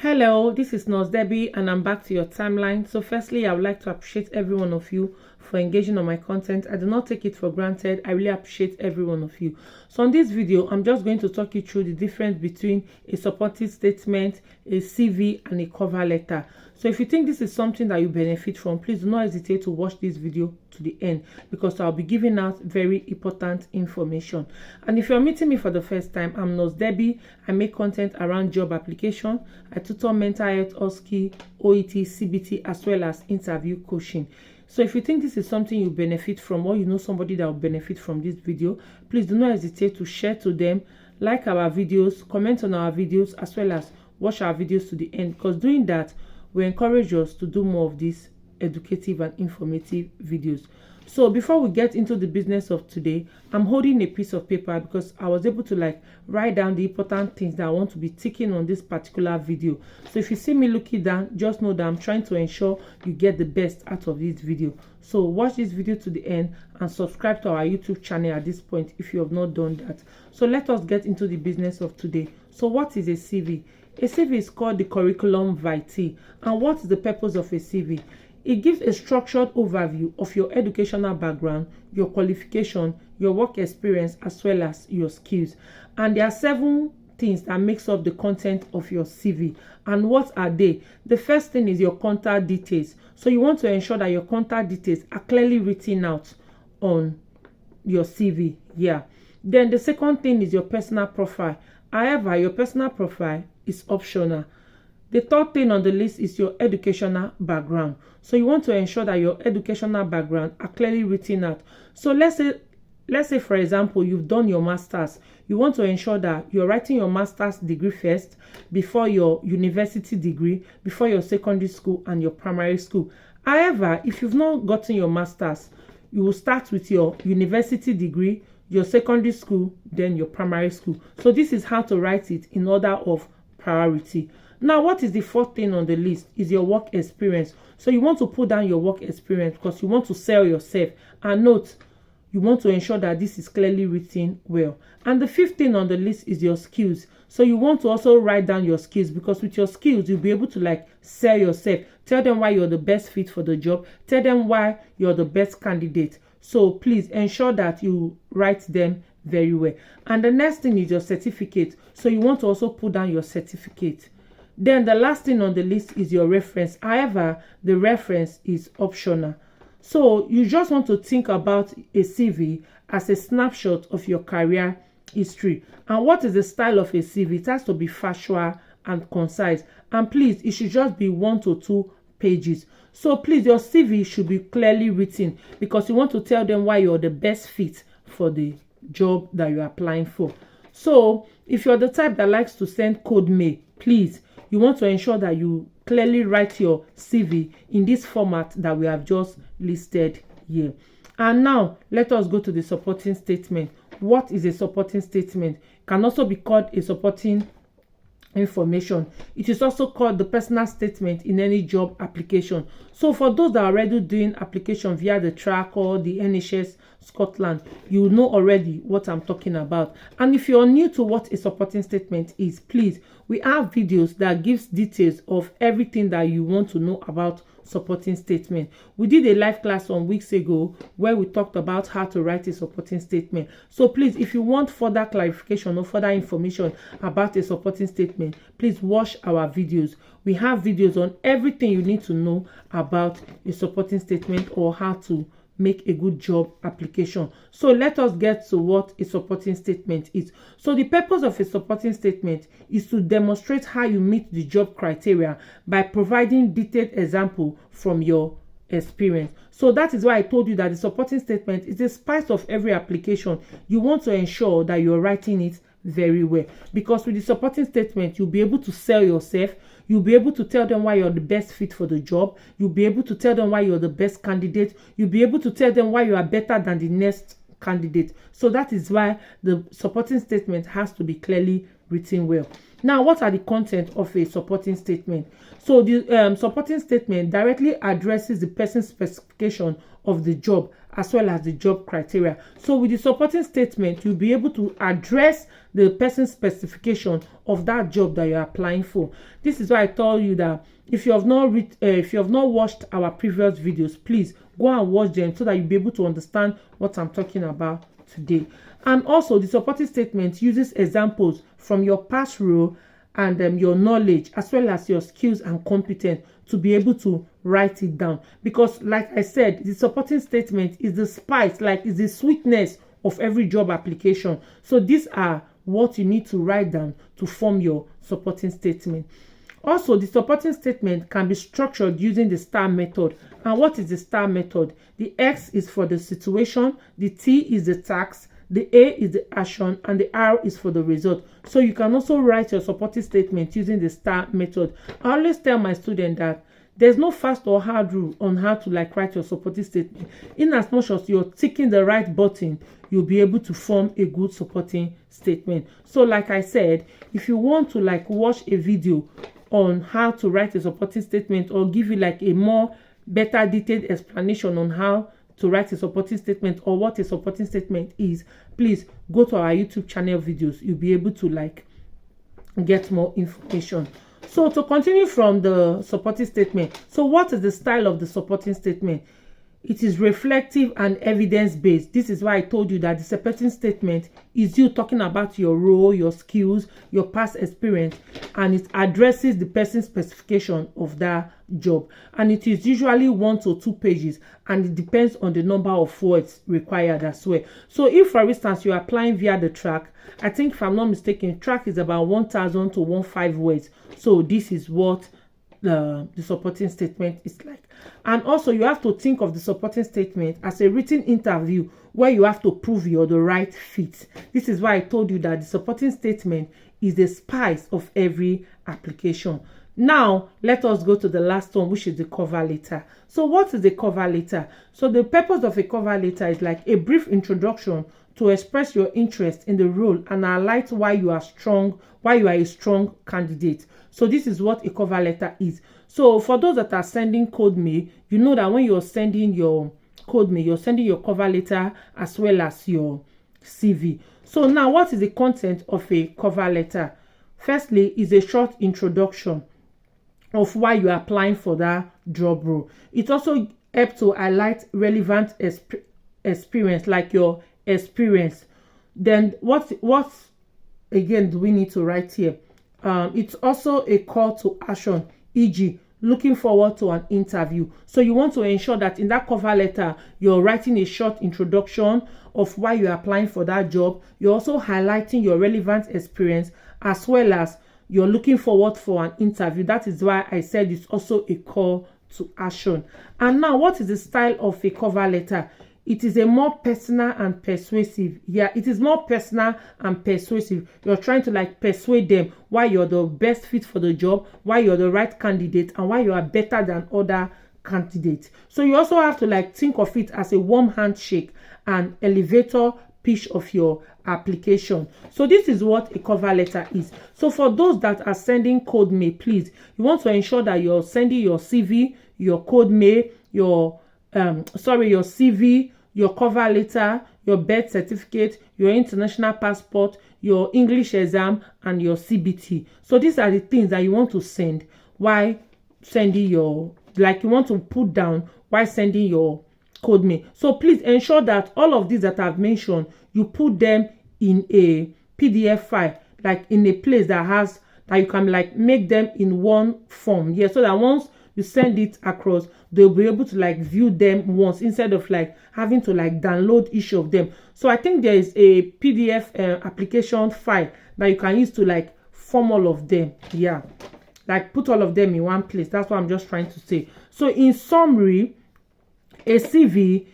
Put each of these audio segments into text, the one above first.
Hello, this is Nurse Debbie and I'm back to your timeline. So firstly, I would like to appreciate every one of you for engaging on my content. I do not take it for granted. I really appreciate every one of you. So on this video, I'm just going to talk you through the difference between a supporting statement, a CV, and a cover letter. So if you think this is something that you benefit from, please do not hesitate to watch this video to the end because I'll be giving out very important information. And if you're meeting me for the first time, I'm Nurse Debbie. I make content around job application. I tutor mental health, OSCE, OET, CBT, as well as interview coaching. So if you think this is something you benefit from, or you know somebody that will benefit from this video, please do not hesitate to share to them, like our videos, comment on our videos, as well as watch our videos to the end, because doing that will encourage us to do more of these educative and informative videos. So before we get into the business of today, I'm holding a piece of paper because I was able to write down the important things that I want to be ticking on this particular video. So if you see me looking down, just know that I'm trying to ensure you get the best out of this video. So watch this video to the end and subscribe to our YouTube channel at this point if you have not done that. So let us get into the business of today. So what is a CV? A CV is called the curriculum vitae. And what is the purpose of a CV? It gives a structured overview of your educational background, your qualification, your work experience, as well as your skills. And there are 7 things that makes up the content of your CV. And what are they? The first thing is your contact details. So you want to ensure that your contact details are clearly written out on your CV. Yeah. Then the second thing is your personal profile. However, your personal profile is optional. The third thing on the list is your educational background. So you want to ensure that your educational background are clearly written out. So let's say for example, you've done your master's. You want to ensure that you're writing your master's degree first before your university degree, before your secondary school and your primary school. However, if you've not gotten your master's, you will start with your university degree, your secondary school, then your primary school. So this is how to write it in order of priority. Now, what is the fourth thing on the list is your work experience. So you want to put down your work experience because you want to sell yourself. And note, you want to ensure that this is clearly written well. And the fifth thing on the list is your skills. So you want to also write down your skills because with your skills, you'll be able to sell yourself. Tell them why you're the best fit for the job. Tell them why you're the best candidate. So please ensure that you write them very well. And the next thing is your certificate. So you want to also put down your certificate. Then the last thing on the list is your reference. However, the reference is optional. So you just want to think about a CV as a snapshot of your career history. And what is the style of a CV? It has to be factual and concise. And please, it should just be 1 to 2 pages. So please, your CV should be clearly written because you want to tell them why you're the best fit for the job that you're applying for. So if you're the type that likes to send code mail, please, you want to ensure that you clearly write your CV in this format that we have just listed here. And now let us go to the supporting statement. What is a supporting statement? It can also be called a supporting information. It is also called the personal statement in any job application. So for those that are already doing application via the track or the NHS Scotland, you know already what I'm talking about. And if you're new to what a supporting statement is, please, we have videos that gives details of everything that you want to know about supporting statement. We did a live class some weeks ago where we talked about how to write a supporting statement. So please, if you want further clarification or further information about a supporting statement, please watch our videos. We have videos on everything you need to know about a supporting statement or how to make a good job application. So let us get to what a supporting statement is. So the purpose of a supporting statement is to demonstrate how you meet the job criteria by providing detailed example from your experience. So that is why I told you that the supporting statement is the spice of every application. You want to ensure that you're writing it very well because with the supporting statement, you'll be able to sell yourself. You'll be able to tell them why you're the best fit for the job. You'll be able to tell them why you're the best candidate. You'll be able to tell them why you are better than the next candidate. So that is why the supporting statement has to be clearly written well. Now, what are the content of a supporting statement? So the supporting statement directly addresses the person's specification of the job as well as the job criteria. So with the supporting statement, you'll be able to address the person's specification of that job that you're applying for. This is why I told you that if you have not watched our previous videos, please go and watch them so that you'll be able to understand what I'm talking about today. And also, the supporting statement uses examples from your past role and your knowledge as well as your skills and competence to be able to write it down. Because like I said, the supporting statement is the spice, like is the sweetness of every job application. So these are what you need to write down to form your supporting statement. Also, the supporting statement can be structured using the STAR method. And what is the STAR method? The X is for the situation, the T is the task, the A is the action, and the R is for the result. So you can also write your supporting statement using the STAR method. I always tell my students that there's no fast or hard rule on how to write your supporting statement. In as much as you're ticking the right button, you'll be able to form a good supporting statement. So like I said, if you want to watch a video on how to write a supporting statement or give you a more better detailed explanation on how to write a supporting statement or what a supporting statement is, please go to our YouTube channel videos. You'll be able to get more information. So to continue from the supporting statement, so what is the style of the supporting statement? It is reflective and evidence-based. This is why I told you that the supporting statement is you talking about your role, your skills, your past experience, and it addresses the person's specification of that job. And it is usually 1 to 2 pages, and it depends on the number of words required as well. So if, for instance, you're applying via the track, I think if I'm not mistaken, track is about 1,000 to 1,500 words. So this is what the supporting statement is like. And also, you have to think of the supporting statement as a written interview where you have to prove you're the right fit. This is why I told you that the supporting statement is the spice of every application. Now, let us go to the last one, which is the cover letter. So what is the cover letter? So the purpose of a cover letter is a brief introduction to express your interest in the role and highlight why you are a strong candidate. So this is what a cover letter is. So for those that are sending code mail, you know that when you're sending your code mail, you're sending your cover letter as well as your CV. So now, what is the content of a cover letter? Firstly, is a short introduction of why you are applying for that job role. It also helps to highlight relevant experience, like your experience. Then what again do we need to write here? It's also a call to action, e.g., looking forward to an interview. So you want to ensure that in that cover letter, you're writing a short introduction of why you're applying for that job. You're also highlighting your relevant experience as well as you're looking forward for an interview. That is why I said it's also a call to action. And now, what is the style of a cover letter? It is a more personal and persuasive. Yeah, it is more personal and persuasive. You're trying to persuade them why you're the best fit for the job, why you're the right candidate, and why you are better than other candidates. So you also have to think of it as a warm handshake and elevator pitch of your application. So this is what a cover letter is. So for those that are sending code mail, please, you want to ensure that you're sending your CV, your code mail, your CV, your cover letter, your birth certificate, your international passport, your English exam, and your CBT. So these are the things that you want to send while sending your, you want to put down while sending your code mail. So please ensure that all of these that I've mentioned, you put them in a PDF file, in a place that you can make them in one form. Yeah, so that once you send it across, they'll be able to view them once instead of having to download each of them. So I think there is a PDF application file that you can use to form all of them. Yeah, put all of them in one place. That's what I'm just trying to say. So in summary, a CV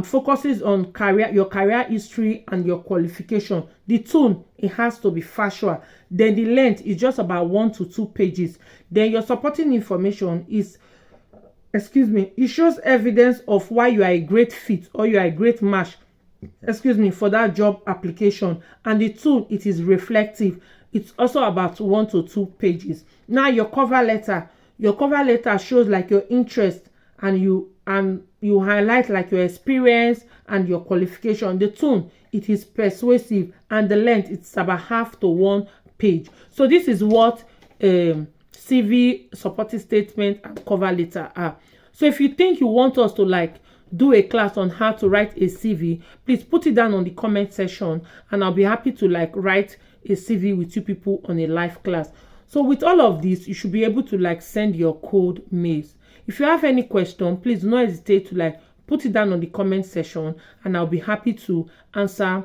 focuses on your career history and your qualification. The tone, it has to be factual. Then the length is just about 1 to 2 pages. Then your supporting information is, it shows evidence of why you are a great fit or you are a great match, for that job application. And the tone, it is reflective. it's also about 1 to 2 pages. Now your cover letter shows like your interest, and you highlight like your experience and your qualification. The tone, it is persuasive, and the length, it's about half to 1 page. So this is what CV, supporting statement, and cover letter are. So if you think you want us to like do a class on how to write a CV, please put it down on the comment section, and I'll be happy to like write a CV with you people on a live class. So with all of this, you should be able to like send your code mails. If you have any question, please do not hesitate to like put it down on the comment section, and I'll be happy to answer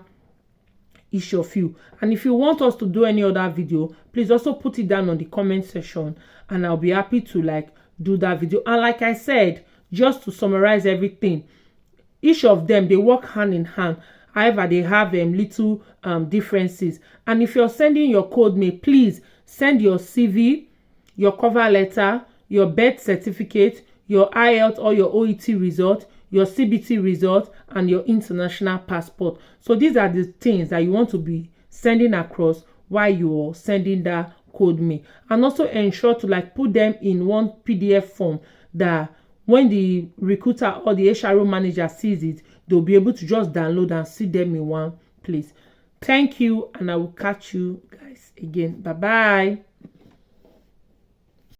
each of you. And if you want us to do any other video, please also put it down on the comment section, and I'll be happy to like do that video. And like I said, just to summarize everything, each of them, they work hand in hand. However, they have little differences. And if you're sending your code mail, please send your CV, your cover letter, your birth certificate, your IELTS or your OET result, your CBT result, and your international passport. So these are the things that you want to be sending across while you're sending that code mail. And also ensure to like put them in one PDF form that when the recruiter or the HRO manager sees it, they'll be able to just download and see them in one place. Thank you, and I will catch you guys again. Bye bye.